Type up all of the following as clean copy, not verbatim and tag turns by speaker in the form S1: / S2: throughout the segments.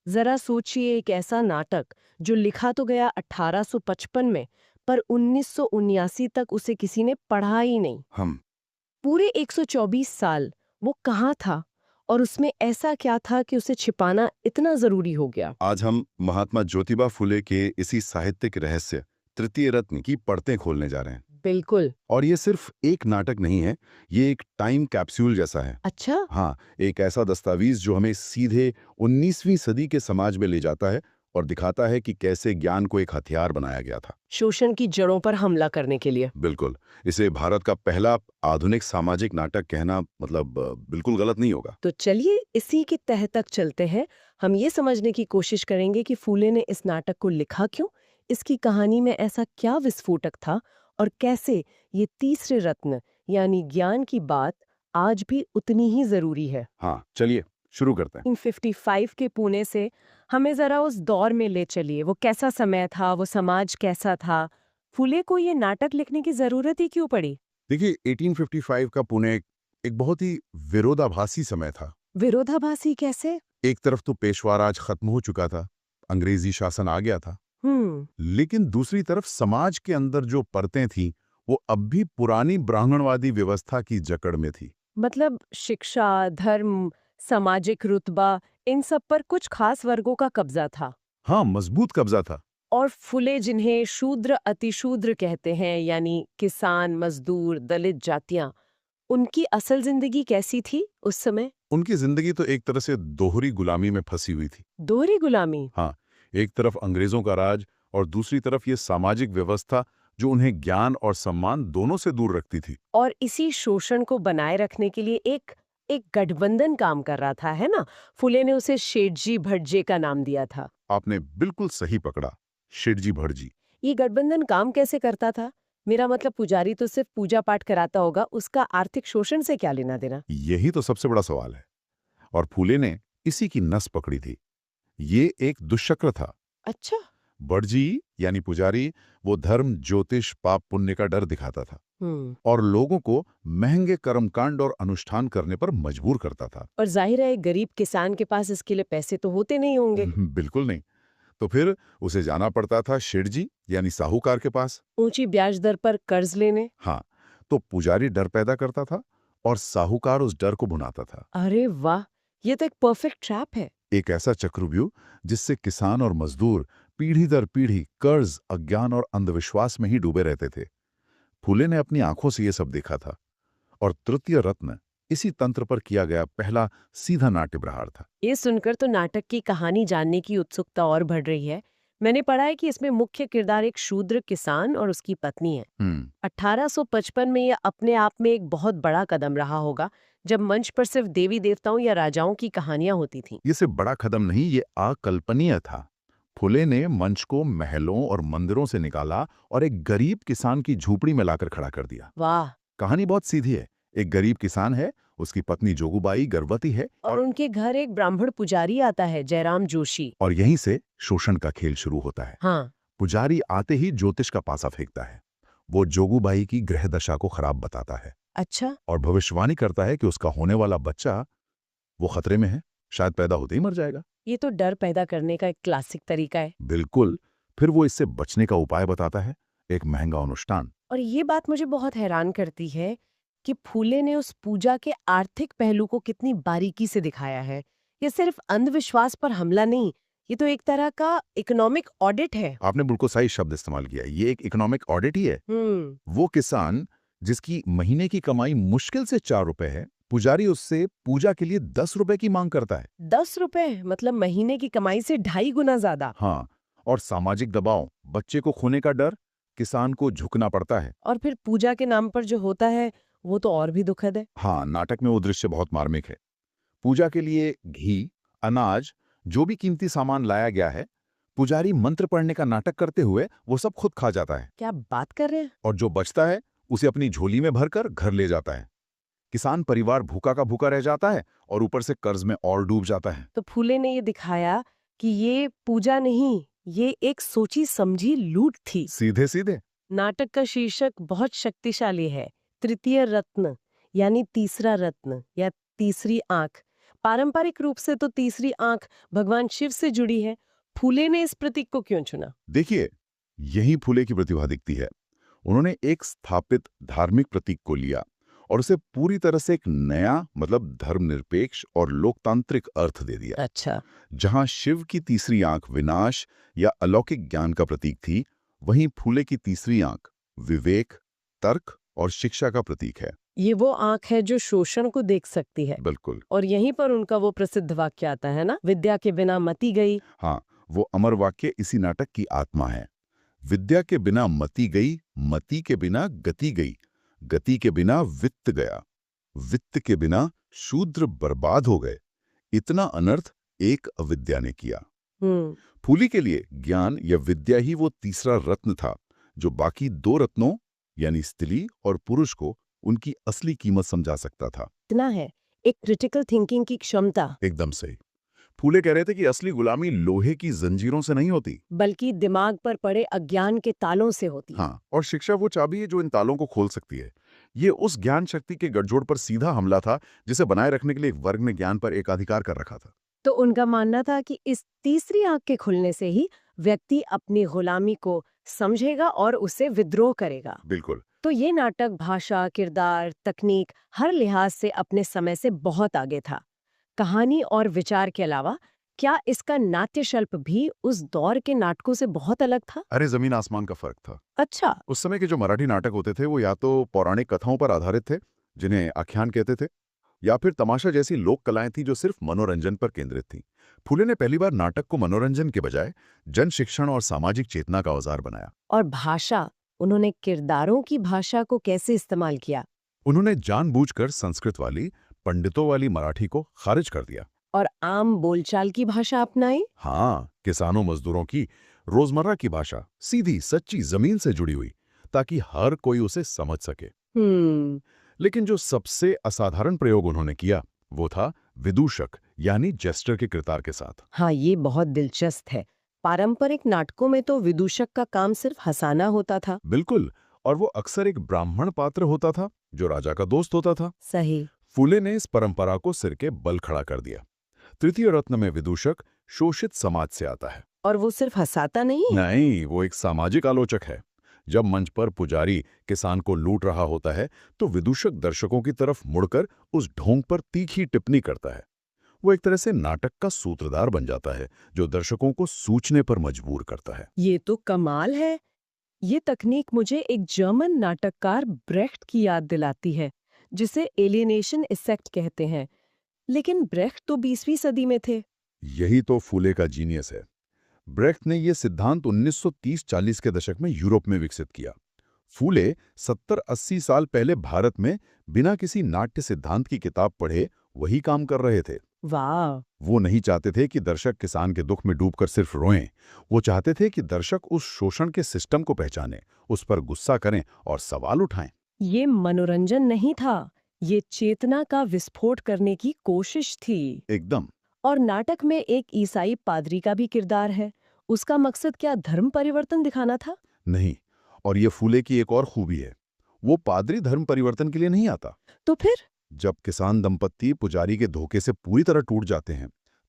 S1: जरा सोचिए, एक ऐसा नाटक जो लिखा तो गया 1855 में, पर 1979 तक उसे किसी ने पढ़ा ही नहीं।
S2: हम
S1: पूरे 124 साल वो कहाँ था, और उसमें ऐसा क्या था कि उसे छिपाना इतना जरूरी हो गया?
S2: आज हम महात्मा ज्योतिबा फुले के इसी साहित्यिक रहस्य तृतीय रत्न की परतें खोलने जा रहे हैं।
S1: बिल्कुल।
S2: और ये सिर्फ एक नाटक नहीं है, ये एक टाइम कैप्सूल जैसा है।
S1: अच्छा।
S2: हाँ, एक ऐसा दस्तावेज जो हमें सीधे 19वीं सदी के समाज में ले जाता है और दिखाता है कि कैसे ज्ञान को एक हथियार बनाया गया था।
S1: शोषण की जड़ों पर हमला करने के लिए।
S2: बिल्कुल, इसे भारत का पहला आधुनिक सामाजिक नाटक कहना मतलब बिल्कुल गलत नहीं होगा।
S1: तो चलिए इसी के तह तक चलते हैं। हम ये समझने की कोशिश करेंगे कि फूले ने इस नाटक को लिखा क्यों, इसकी कहानी में ऐसा क्या विस्फोटक था, और कैसे ये तीसरे रत्न यानी ज्ञान की बात आज भी उतनी ही जरूरी है।
S2: हाँ, चलिए शुरू करते हैं।
S1: इन 55 के पुणे से हमें जरा उस दौर में ले चलिए। वो कैसा समय था, वो समाज कैसा था, फूले को ये नाटक लिखने की जरूरत ही क्यों पड़ी?
S2: देखिए 1855 का पुणे एक बहुत ही विरोधाभासी समय था।
S1: विरोधाभासी कैसे?
S2: एक तरफ तो पेशवा राज खत्म हो चुका था, अंग्रेजी शासन आ गया था,
S1: हम्म।
S2: लेकिन दूसरी तरफ समाज के अंदर जो परतें थीं, वो अब भी पुरानी ब्राह्मणवादी व्यवस्था की जकड़ में थी।
S1: मतलब शिक्षा, धर्म, सामाजिक रुतबा, इन सब पर कुछ खास वर्गों का कब्जा था।
S2: हाँ, मजबूत कब्जा था।
S1: और फुले जिन्हें शूद्र अतिशूद्र कहते हैं, यानी किसान, मजदूर, दलित जातियां, उनकी असल जिंदगी कैसी थी उस समय?
S2: उनकी जिंदगी तो एक तरह से दोहरी गुलामी में फंसी हुई थी।
S1: दोहरी गुलामी।
S2: हाँ, एक तरफ अंग्रेजों का राज और दूसरी तरफ ये सामाजिक व्यवस्था जो उन्हें ज्ञान और सम्मान दोनों से दूर रखती थी।
S1: और इसी शोषण को बनाए रखने के लिए एक एक गठबंधन काम कर रहा था, है ना? फुले ने उसे शेठजी भटजे का नाम दिया था।
S2: आपने बिल्कुल सही पकड़ा, शेठजी भटजी।
S1: ये गठबंधन काम कैसे करता था? मेरा मतलब, पुजारी तो सिर्फ पूजा पाठ कराता होगा, उसका आर्थिक शोषण से क्या लेना देना?
S2: यही तो सबसे बड़ा सवाल है, और फूले ने इसी की नस पकड़ी थी। ये एक दुष्चक्र था।
S1: अच्छा।
S2: बड़जी यानी पुजारी, वो धर्म, ज्योतिष, पाप पुण्य का डर दिखाता था
S1: हम्म।
S2: और लोगों को महंगे कर्मकांड और अनुष्ठान करने पर मजबूर करता था।
S1: और जाहिर है, एक गरीब किसान के पास इसके लिए पैसे तो होते नहीं होंगे।
S2: बिल्कुल नहीं। तो फिर उसे जाना पड़ता था शेठजी यानी साहूकार के पास।
S1: ऊंची ब्याज दर पर कर्ज लेने।
S2: हाँ, तो पुजारी डर पैदा करता था और साहूकार उस डर को भुनाता था।
S1: अरे वाह, ये तो एक परफेक्ट ट्रैप है।
S2: एक ऐसा चक्रव्यूह जिससे किसान और मजदूर पीढ़ी दर पीढ़ी कर्ज, अज्ञान और अंधविश्वास में ही डूबे रहते थे। फूले ने अपनी आंखों से ये सब देखा था, और तृतीय रत्न इसी तंत्र पर किया गया पहला सीधा नाट्य प्रहार था।
S1: ये सुनकर तो नाटक की कहानी जानने की उत्सुकता और बढ़ रही है। मैंने पढ़ा है कि इसमें मुख्य किरदार एक शूद्र किसान और उसकी पत्नी है।
S2: हम्म
S1: 1855 में यह अपने आप में एक बहुत बड़ा कदम रहा होगा, जब मंच पर सिर्फ देवी देवताओं या राजाओं की कहानियां होती थीं।
S2: ये सिर्फ बड़ा कदम नहीं, ये अकल्पनीय था। फुले ने मंच को महलों और मंदिरों से निकाला और एक गरीब किसान की झोपड़ी में लाकर खड़ा कर दिया।
S1: वाह।
S2: कहानी बहुत सीधी है। एक गरीब किसान है, उसकी पत्नी जोगुबाई गर्भवती है,
S1: और उनके घर एक ब्राह्मण पुजारी आता है, जयराम जोशी।
S2: और यहीं से शोषण का खेल शुरू होता है।
S1: हाँ।
S2: पुजारी आते ही ज्योतिष का पासा फेंकता है। वो जोगुबाई की ग्रह दशा को खराब बताता है
S1: अच्छा।
S2: और भविष्यवाणी करता है कि उसका होने वाला बच्चा वो खतरे में है, शायद पैदा होते ही मर जाएगा।
S1: ये तो डर पैदा करने का एक क्लासिक तरीका है।
S2: बिल्कुल। फिर वो इससे बचने का उपाय बताता है, एक महंगा अनुष्ठान।
S1: और ये बात मुझे बहुत हैरान करती है कि फूले ने उस पूजा के आर्थिक पहलू को कितनी बारीकी से दिखाया है। ये सिर्फ अंधविश्वास पर हमला नहीं, ये तो एक तरह का इकोनॉमिक ऑडिट है।
S2: आपने बिल्कुल सही शब्द इस्तेमाल किया, ये एक इकोनॉमिक ऑडिट ही है। वो किसान जिसकी महीने की कमाई मुश्किल से 4 रुपए है, पुजारी उससे पूजा के लिए 10 रुपए की मांग करता है।
S1: 10 रुपए मतलब महीने की कमाई से 2.5 गुना ज्यादा।
S2: हाँ, और सामाजिक दबाव, बच्चे को खोने का डर, किसान को झुकना पड़ता है।
S1: और फिर पूजा के नाम पर जो होता है, वो तो और भी दुखद है।
S2: हाँ, नाटक में वो दृश्य बहुत मार्मिक है। पूजा के लिए घी, अनाज, जो भी कीमती सामान लाया गया है, पुजारी मंत्र पढ़ने का नाटक करते हुए वो सब खुद खा जाता है,
S1: क्या बात कर रहे हैं?
S2: और जो बचता है उसे अपनी झोली में भरकर घर ले जाता है। किसान परिवार भूखा का भूखा रह जाता है और ऊपर से कर्ज में और डूब जाता है।
S1: तो फूले ने ये दिखाया कि ये पूजा नहीं, ये एक सोची समझी लूट थी।
S2: सीधे सीधे।
S1: नाटक का शीर्षक बहुत शक्तिशाली है, तृतीय रत्न, यानी तीसरा रत्न या तीसरी आंख। पारंपरिक रूप से तो तीसरी आंख भगवान शिव से जुड़ी है। फूले ने इस प्रतीक को क्यों चुना?
S2: देखिए, यही फूले की प्रतिभा दिखती है। उन्होंने एक स्थापित धार्मिक प्रतीक को लिया और उसे पूरी तरह से एक नया मतलब धर्मनिरपेक्ष और लोकतांत्रिक अर्थ दे दिया।
S1: अच्छा।
S2: जहां शिव की तीसरी आंख विनाश या अलौकिक ज्ञान का प्रतीक थी, वहीं फूले की तीसरी आंख विवेक, तर्क और शिक्षा का प्रतीक है।
S1: ये वो आंख है जो शोषण को देख सकती है।
S2: बिल्कुल।
S1: और यहीं पर उनका वो प्रसिद्ध वाक्य आता है ना, विद्या के बिना मति गई।
S2: हाँ, वो अमर वाक्य इसी नाटक की आत्मा है। विद्या के बिना मति गई, मति के बिना गति गई, गति के बिना वित्त गया, वित्त के बिना शूद्र बर्बाद हो गए। इतना अनर्थ एक अविद्या ने किया। फूली के लिए ज्ञान या विद्या ही वो तीसरा रत्न था जो बाकी दो रत्नों यानी स्त्री और पुरुष को उनकी असली कीमत समझा सकता था।
S1: इतना है, एक क्रिटिकल थिंकिंग की क्षमता।
S2: एकदम सही। फूले कह रहे थे कि असली गुलामी लोहे की जंजीरों से नहीं होती,
S1: बल्कि दिमाग पर पड़े अज्ञान के तालों से होती है।
S2: हाँ, और शिक्षा वो चाबी है जो इन तालों को खोल सकती है। ये उस ज्ञान शक्ति के गठजोड़ पर सीधा हमला था जिसे बनाए रखने के लिए एक वर्ग ने ज्ञान पर एकाधिकार कर रखा था।
S1: तो उनका मानना था कि इस तीसरी आंख के खुलने से ही व्यक्ति अपनी गुलामी को समझेगा और उससे विद्रोह करेगा।
S2: बिल्कुल।
S1: तो ये नाटक भाषा, किरदार, तकनीक हर लिहाज से अपने समय से बहुत आगे था। कहानी और विचार के अलावा क्या इसका नाट्य शिल्प भी उस दौर के नाटकों से बहुत अलग था?
S2: अरे जमीन आसमान का फर्क था।
S1: अच्छा।
S2: उस समय के जो मराठी नाटक होते थे वो या तो पौराणिक कथाओं पर आधारित थे, जिन्हें आख्यान कहते थे, या फिर तमाशा जैसी लोक कलाएं थी जो सिर्फ मनोरंजन पर केंद्रित थी। फूले ने पहली बार नाटक को मनोरंजन के बजाय जन शिक्षण और सामाजिक चेतना का औजार बनाया।
S1: और भाषा, उन्होंने किरदारों की भाषा को कैसे इस्तेमाल किया?
S2: उन्होंने जानबूझकर संस्कृत वाली, पंडितों वाली मराठी को खारिज कर दिया।
S1: और आम बोलचाल की भाषा अपनाई?
S2: हाँ, किसानों मजदूरों की रोजमर्रा की भाषा, सीधी सच्ची जमीन से जुड़ी हुई, ताकि हर कोई उसे समझ सके। लेकिन जो सबसे असाधारण प्रयोग उन्होंने किया वो था विदूषक यानी जेस्टर के किरदार के साथ।
S1: हाँ, ये बहुत दिलचस्प है। पारंपरिक नाटकों में तो विदूषक का काम सिर्फ हंसाना होता था।
S2: बिल्कुल, और वो अक्सर एक ब्राह्मण पात्र होता था जो राजा का दोस्त होता था।
S1: सही।
S2: फूले ने इस परंपरा को सिर के बल खड़ा कर दिया। तृतीय रत्न में विदूषक शोषित समाज से आता है।
S1: और वो सिर्फ हंसाता नहीं है।
S2: नहीं, वो एक सामाजिक आलोचक है। जब मंच पर पुजारी किसान को लूट रहा होता है तो विदूषक दर्शकों की तरफ मुड़कर उस ढोंग पर तीखी टिप्पणी करता है। वो एक तरह से नाटक का सूत्रधार बन जाता है जो दर्शकों को सोचने पर मजबूर करता है।
S1: ये तो कमाल है। ये तकनीक मुझे एक जर्मन नाटककार ब्रेख्ट की याद दिलाती है, जिसे एलियनेशन इफेक्ट कहते हैं। लेकिन ब्रेख्ट तो 20वीं सदी में थे।
S2: यही तो फूले का जीनियस है। ब्रेख्ट ने यह सिद्धांत 1930-40 के दशक में यूरोप में विकसित किया। फूले 70-80 साल पहले भारत में बिना किसी नाट्य सिद्धांत की किताब पढ़े वही काम कर रहे थे।
S1: वाह।
S2: वो नहीं चाहते थे कि दर्शक किसान के दुख में डूबकर सिर्फ रोएं। वो चाहते थे कि दर्शक उस शोषण के सिस्टम को पहचानें, उस पर गुस्सा करें और सवाल उठाएं।
S1: ये मनोरंजन नहीं था, ये चेतना का विस्फोट करने की कोशिश थी।
S2: एकदम।
S1: और नाटक में एक ईसाई पादरी का भी किरदार है। उसका मकसद क्या धर्म परिवर्तन दिखाना था?
S2: नहीं, और ये फूले की एक और खूबी है। वो पादरी धर्म परिवर्तन के लिए नहीं आता।
S1: तो फिर?
S2: जब किसान दंपत्ति पुजारी के धोखे से पूरी तरह टूट जाते हैं,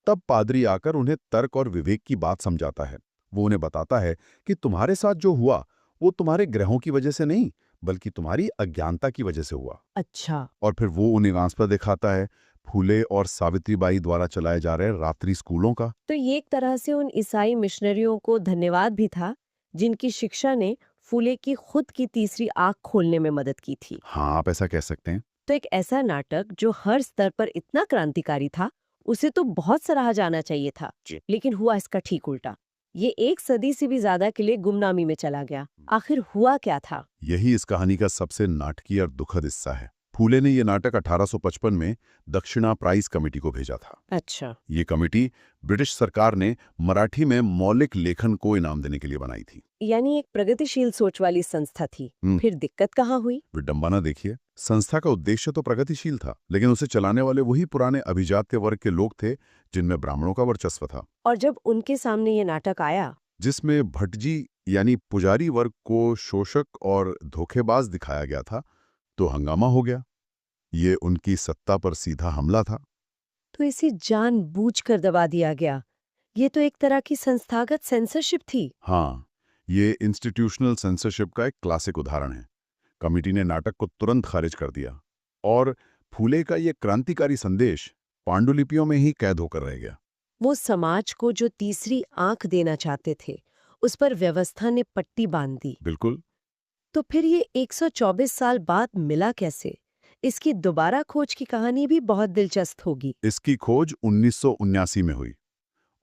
S2: तब पादरी आकर उन्हें तर्क और विवेक की बात समझाता है। वो उन्हें बताता है कि तुम्हारे साथ जो हुआ वो तुम्हारे ग्रहों की वजह से नहीं, बल्कि तुम्हारी अज्ञानता की वजह से हुआ।
S1: अच्छा।
S2: और फिर वो उन्हें रास्ता दिखाता है फूले और सावित्रीबाई द्वारा चलाए जा रहे रात्रि स्कूलों का।
S1: तो ये एक तरह से उन ईसाई मिशनरियों को धन्यवाद भी था, जिनकी शिक्षा ने फूले की खुद की तीसरी आंख खोलने में मदद की थी।
S2: हाँ, आप ऐसा कह सकते हैं।
S1: तो एक ऐसा नाटक जो हर स्तर पर इतना क्रांतिकारी था, उसे तो बहुत सराहा जाना चाहिए था। लेकिन हुआ इसका ठीक उल्टा। ये एक सदी से भी ज्यादा के लिए गुमनामी में चला गया। आखिर हुआ क्या था?
S2: यही इस कहानी का सबसे नाटकीय और दुखद हिस्सा है। फूले ने यह नाटक 1855 में दक्षिणा प्राइज कमेटी को भेजा था।
S1: अच्छा।
S2: ये कमेटी ब्रिटिश सरकार ने मराठी में मौलिक लेखन को इनाम देने के लिए बनाई थी।
S1: यानी एक प्रगतिशील सोच वाली संस्था थी। फिर दिक्कत कहाँ हुई?
S2: विडंबना देखिए, संस्था का उद्देश्य तो प्रगतिशील था, लेकिन उसे चलाने वाले वही पुराने अभिजात्य वर्ग के लोग थे जिनमें ब्राह्मणों का वर्चस्व था।
S1: और जब उनके सामने ये नाटक आया,
S2: जिसमें भटजी यानी पुजारी वर्ग को शोषक और धोखेबाज दिखाया गया था, तो हंगामा हो गया। ये उनकी सत्ता पर सीधा हमला था।
S1: तो इसे जानबूझकर दबा दिया गया। ये तो एक तरह की संस्थागत सेंसरशिप थी।
S2: हाँ, ये इंस्टीट्यूशनल सेंसरशिप का एक क्लासिक उदाहरण है। कमिटी ने नाटक को तुरंत खारिज कर दिया और फूले का ये क्रांतिकारी संदेश पांडुलिपियों में ही कैद होकर रह गया।
S1: वो समाज को जो तीसरी आंख देना चाहते थे, उस पर व्यवस्था ने पट्टी बांध दी।
S2: बिल्कुल।
S1: तो फिर ये 124 साल बाद मिला कैसे? इसकी दोबारा खोज की कहानी भी बहुत दिलचस्प होगी।
S2: इसकी खोज 1979 में हुई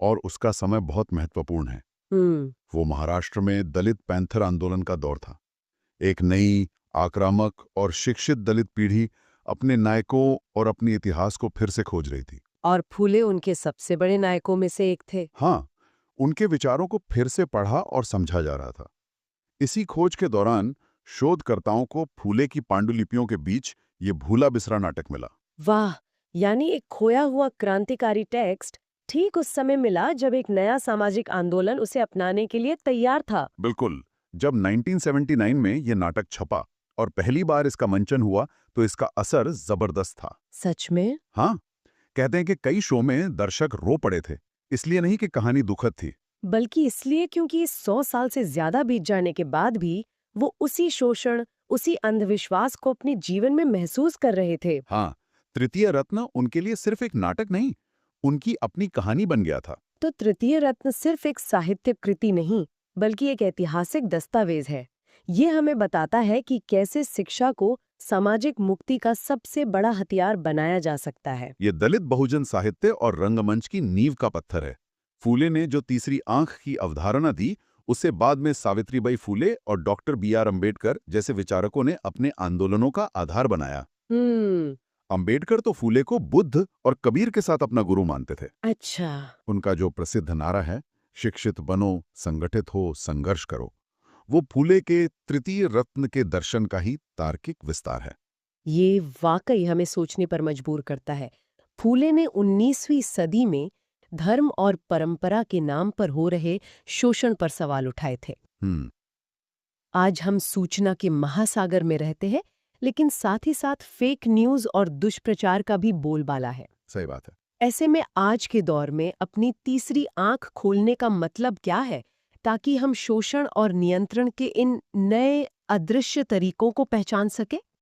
S2: और उसका समय बहुत महत्वपूर्ण है।
S1: हम्म।
S2: वो महाराष्ट्र में दलित पैंथर आंदोलन का दौर था। एक नई, आक्रामक और शिक्षित दलित पीढ़ी अपने नायकों और अपने इतिहास को फिर से खोज रही थी।
S1: और फूले उनके सबसे बड़े नायकों में से एक थे।
S2: हाँ, उनके विचारों को फिर से पढ़ा और समझा जा रहा था। इसी खोज के दौरान शोधकर्ताओं को फूले की पांडुलिपियों के बीच ये भूला बिसरा नाटक मिला।
S1: वाह! यानी एक खोया हुआ क्रांतिकारी टेक्स्ट ठीक उस समय मिला जब एक नया सामाजिक आंदोलन उसे अपनाने के लिए तैयार था।
S2: बिल्कुल। जब 1979 में ये नाटक छपा और पहली बार इसका मंचन हुआ तो इसका असर जबरदस्त था।
S1: सच में?
S2: हाँ, कहते हैं कि कई शो में दर्शक रो पड़े थे, इसलिए नहीं कि कहानी दुखद थी।
S1: बल्कि इसलिए क्योंकि 100 साल से ज्यादा बीत जाने के बाद भी वो उसी शोषण, उसी अंधविश्वास को अपने जीवन में महसूस कर रहे थे।
S2: हाँ, तृतीय रत्न उनके लिए सिर्फ एक नाटक नहीं, उनकी अपनी कहानी बन गया था।
S1: तो तृतीय रत्न सिर्फ एक साहित्यिक कृति नहीं, बल्कि एक ऐतिहासिक दस्तावेज है। ये हमें बताता है कि कैसे शिक्षा को सामाजिक मुक्ति का सबसे बड़ा हथियार बनाया जा सकता है।
S2: ये दलित बहुजन साहित्य और रंगमंच की नींव का पत्थर है। फूले ने जो तीसरी आंख की अवधारणा दी, उसे बाद में सावित्रीबाई फूले और डॉक्टर बी.आर. अम्बेडकर जैसे विचारकों ने अपने आंदोलनों का आधार बनाया।
S1: हम्म।
S2: अम्बेडकर तो फूले को बुद्ध और कबीर के साथ अपना गुरु मानते थे।
S1: अच्छा।
S2: उनका जो प्रसिद्ध नारा है, शिक्षित बनो, संगठित हो, संघर्ष करो, वो फूले के तृतीय रत्न के दर्शन का ही तार्किक विस्तार है।
S1: ये वाकई हमें सोचने पर मजबूर करता है। फूले ने 19वीं सदी में धर्म और परंपरा के नाम पर हो रहे शोषण पर सवाल उठाए थे।
S2: हम्म।
S1: आज हम सूचना के महासागर में रहते हैं, लेकिन साथ ही साथ फेक न्यूज़ और दुष्प्रचार का भी बोलबाला है।
S2: सही बात है।
S1: ऐसे में आज के दौर में अपनी तीसरी आंख खोलने का मतलब क्या है, ताकि हम शोषण और नियंत्रण के इन नए अदृश्य तरीकों को पहचान सके?